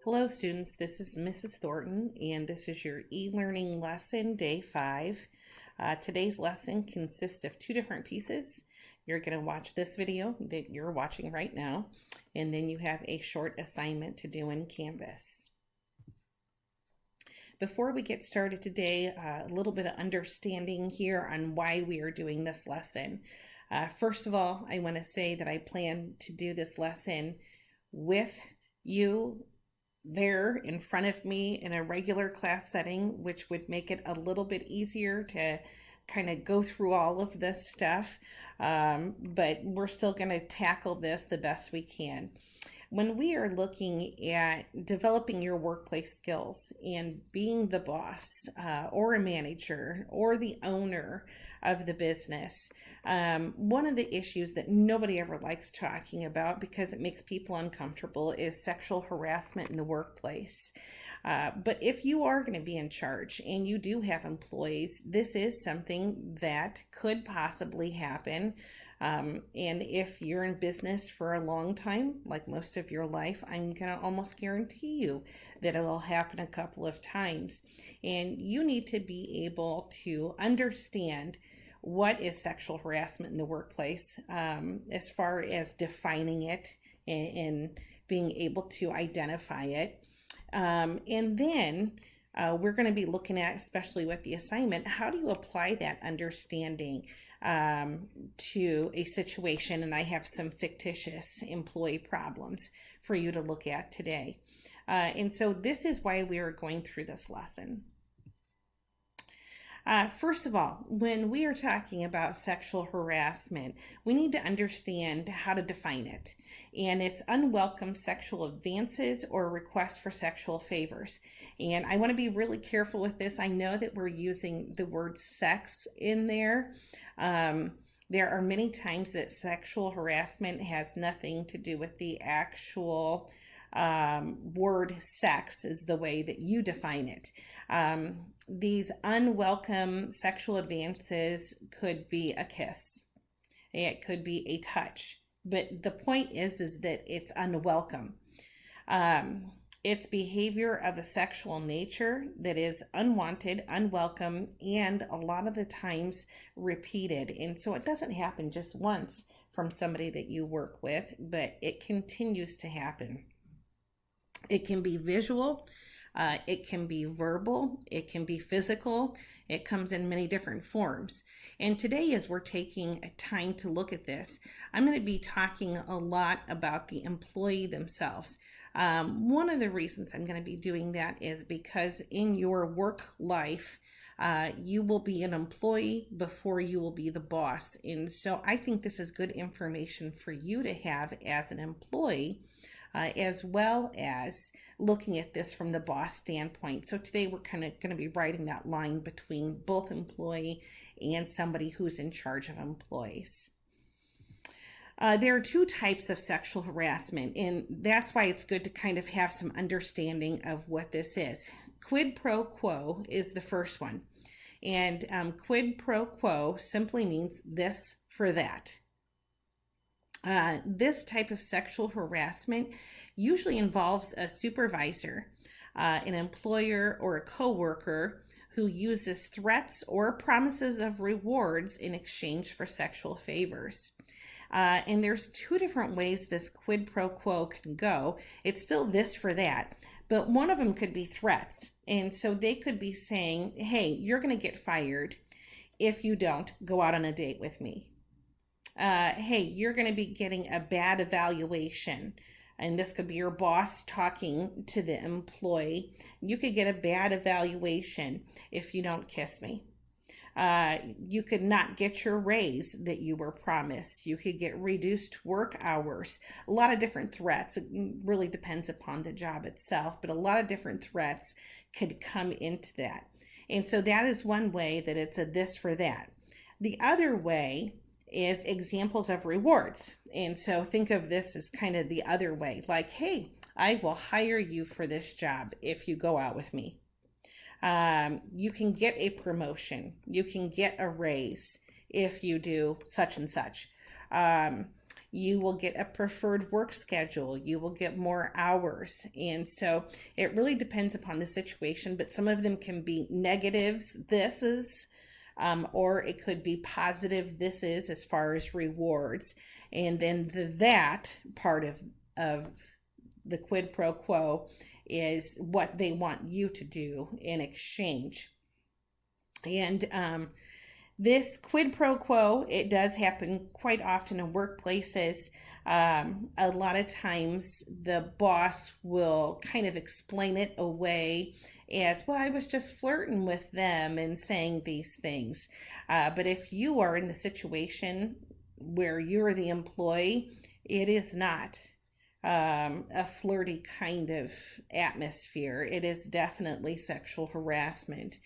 Hello students, this is Mrs. Thornton and this is your e-learning lesson day 5. Today's lesson consists of two different pieces. You're going to watch this video that you're watching right now, and then you have a short assignment to do in Canvas. Before we get started today, a little bit of understanding here on why we are doing this lesson. First of all, I want to say that I plan to do this lesson with you there in front of me in a regular class setting, which would make it a little bit easier to kind of go through all of this stuff, but we're still going to tackle this the best we can. When we are looking at developing your workplace skills and being the boss or a manager or the owner of the business, one of the issues that nobody ever likes talking about because it makes people uncomfortable is sexual harassment in the workplace. But if you are going to be in charge and you do have employees, this is something that could possibly happen. And if you're in business for a long time, like most of your life, I'm going to almost guarantee you that it'll happen a couple of times. And you need to be able to understand what is sexual harassment in the workplace, as far as defining it and being able to identify it. And then we're going to be looking at, especially with the assignment, how do you apply that understanding to a situation? And I have some fictitious employee problems for you to look at today. And so this is why we are going through this lesson. First of all, when we are talking about sexual harassment, we need to understand how to define it. And it's unwelcome sexual advances or requests for sexual favors. And I want to be really careful with this. I know that we're using the word sex in there. There are many times that sexual harassment has nothing to do with the actual word sex is the way that you define it. These unwelcome sexual advances could be a kiss. It could be a touch. But the point is that it's unwelcome. It's behavior of a sexual nature that is unwanted, unwelcome, and a lot of the times repeated. And so it doesn't happen just once from somebody that you work with, but it continues to happen. It can be visual, it can be verbal, it can be physical. It comes in many different forms. And today, as we're taking time to look at this, I'm going to be talking a lot about the employee themselves. One of the reasons I'm going to be doing that is because in your work life, you will be an employee before you will be the boss. And so I think this is good information for you to have as an employee, as well as looking at this from the boss standpoint. So today we're kind of going to be writing that line between both employee and somebody who's in charge of employees. There are two types of sexual harassment, and that's why it's good to kind of have some understanding of what this is. Quid pro quo is the first one. And quid pro quo simply means this for that. This type of sexual harassment usually involves a supervisor, an employer, or a coworker who uses threats or promises of rewards in exchange for sexual favors. And there's two different ways this quid pro quo can go. It's still this for that, but one of them could be threats. And so they could be saying, hey, you're going to get fired if you don't go out on a date with me. Hey, you're going to be getting a bad evaluation. And this could be your boss talking to the employee. You could get a bad evaluation if you don't kiss me. You could not get your raise that you were promised. You could get reduced work hours. A lot of different threats. It really depends upon the job itself, but a lot of different threats could come into that. And so that is one way that it's a this for that. The other way is examples of rewards. And so think of this as kind of the other way, like, hey, I will hire you for this job if you go out with me. You can get a promotion. You can get a raise if you do such and such. You will get a preferred work schedule. You will get more hours. And so it really depends upon the situation, but some of them can be negatives. This is, or it could be positive. This is as far as rewards. And then that part of the quid pro quo is what they want you to do in exchange. And this quid pro quo, it does happen quite often in workplaces. A lot of times the boss will kind of explain it away as, well, I was just flirting with them and saying these things. But if you are in the situation where you're the employee, it is not a flirty kind of atmosphere. It is definitely sexual harassment.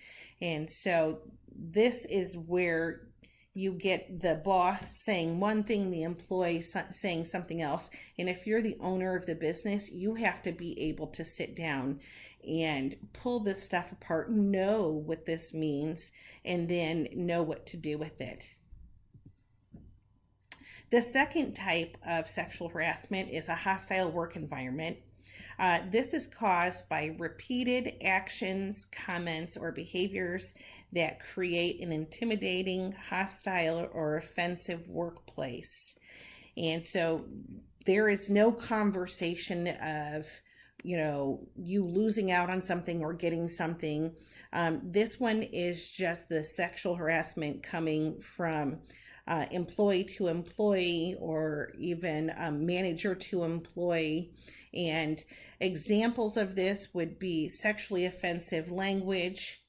And so this is where you get the boss saying one thing, the employee saying something else. And if you're the owner of the business, you have to be able to sit down and pull this stuff apart, know what this means, and then know what to do with it. The second type of sexual harassment is a hostile work environment. This is caused by repeated actions, comments, or behaviors that create an intimidating, hostile, or offensive workplace. And so there is no conversation of, you losing out on something or getting something. This one is just the sexual harassment coming from employee to employee, or even manager to employee. And examples of this would be sexually offensive language,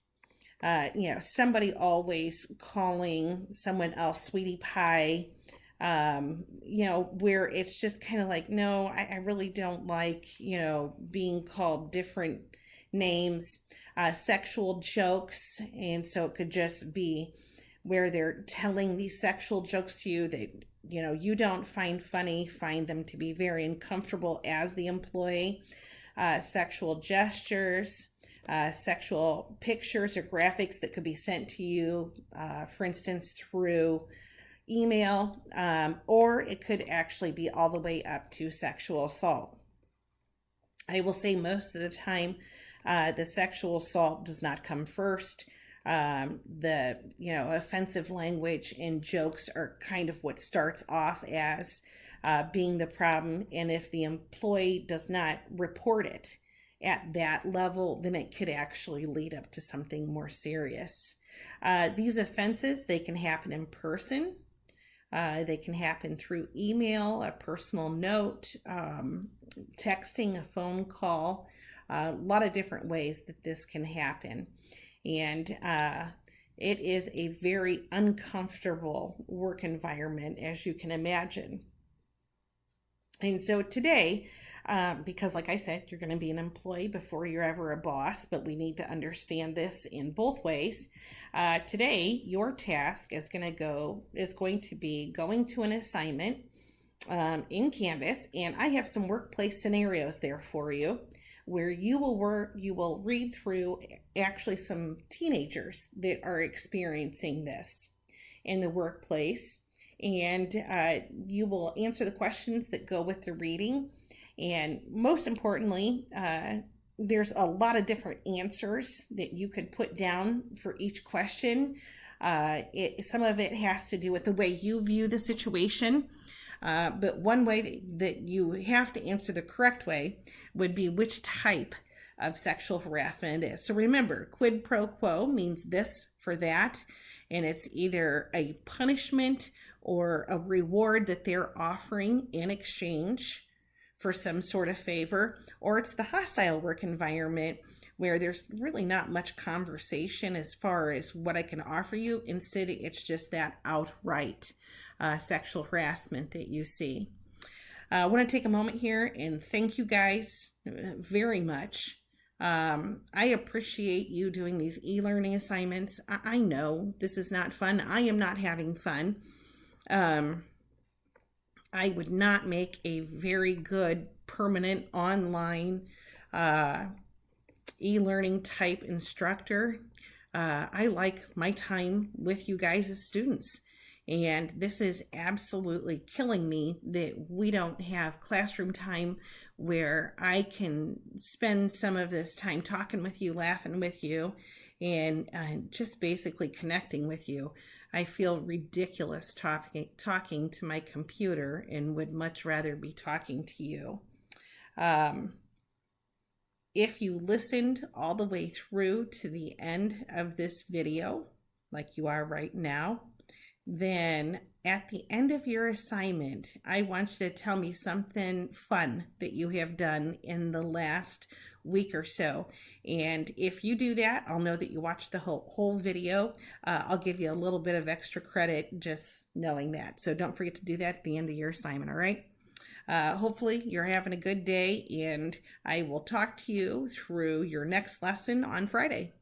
somebody always calling someone else sweetie pie, where it's just kind of like, no, I really don't like, being called different names, sexual jokes. And so it could just be where they're telling these sexual jokes to you that, you don't find funny, find them to be very uncomfortable as the employee. Sexual gestures, sexual pictures or graphics that could be sent to you, for instance, through email, or it could actually be all the way up to sexual assault. I will say most of the time, the sexual assault does not come first. The offensive language and jokes are kind of what starts off as being the problem. And if the employee does not report it at that level, then it could actually lead up to something more serious. These offenses, they can happen in person. They can happen through email, a personal note, texting, a phone call, a lot of different ways that this can happen. And it is a very uncomfortable work environment, as you can imagine. And so today, because like I said, you're going to be an employee before you're ever a boss, but we need to understand this in both ways. Today, your task is going to be going to an assignment in Canvas, and I have some workplace scenarios there for you, where you will read through actually some teenagers that are experiencing this in the workplace, and you will answer the questions that go with the reading. And most importantly, there's a lot of different answers that you could put down for each question. Some of it has to do with the way you view the situation. But one way that you have to answer the correct way would be which type of sexual harassment it is. So remember, quid pro quo means this for that, and it's either a punishment or a reward that they're offering in exchange for some sort of favor, or it's the hostile work environment where there's really not much conversation as far as what I can offer you. Instead, it's just that outright sexual harassment that you see. I want to take a moment here and thank you guys very much. I appreciate you doing these e-learning assignments. I know this is not fun. I am not having fun. I would not make a very good permanent online e-learning type instructor. I like my time with you guys as students. And this is absolutely killing me that we don't have classroom time where I can spend some of this time talking with you, laughing with you, and just basically connecting with you. I feel ridiculous talking to my computer and would much rather be talking to you. Um, if you listened all the way through to the end of this video, like you are right now, then at the end of your assignment, I want you to tell me something fun that you have done in the last week or so. And if you do that, I'll know that you watched the whole video. I'll give you a little bit of extra credit just knowing that. So don't forget to do that at the end of your assignment, all right? Hopefully you're having a good day, and I will talk to you through your next lesson on Friday.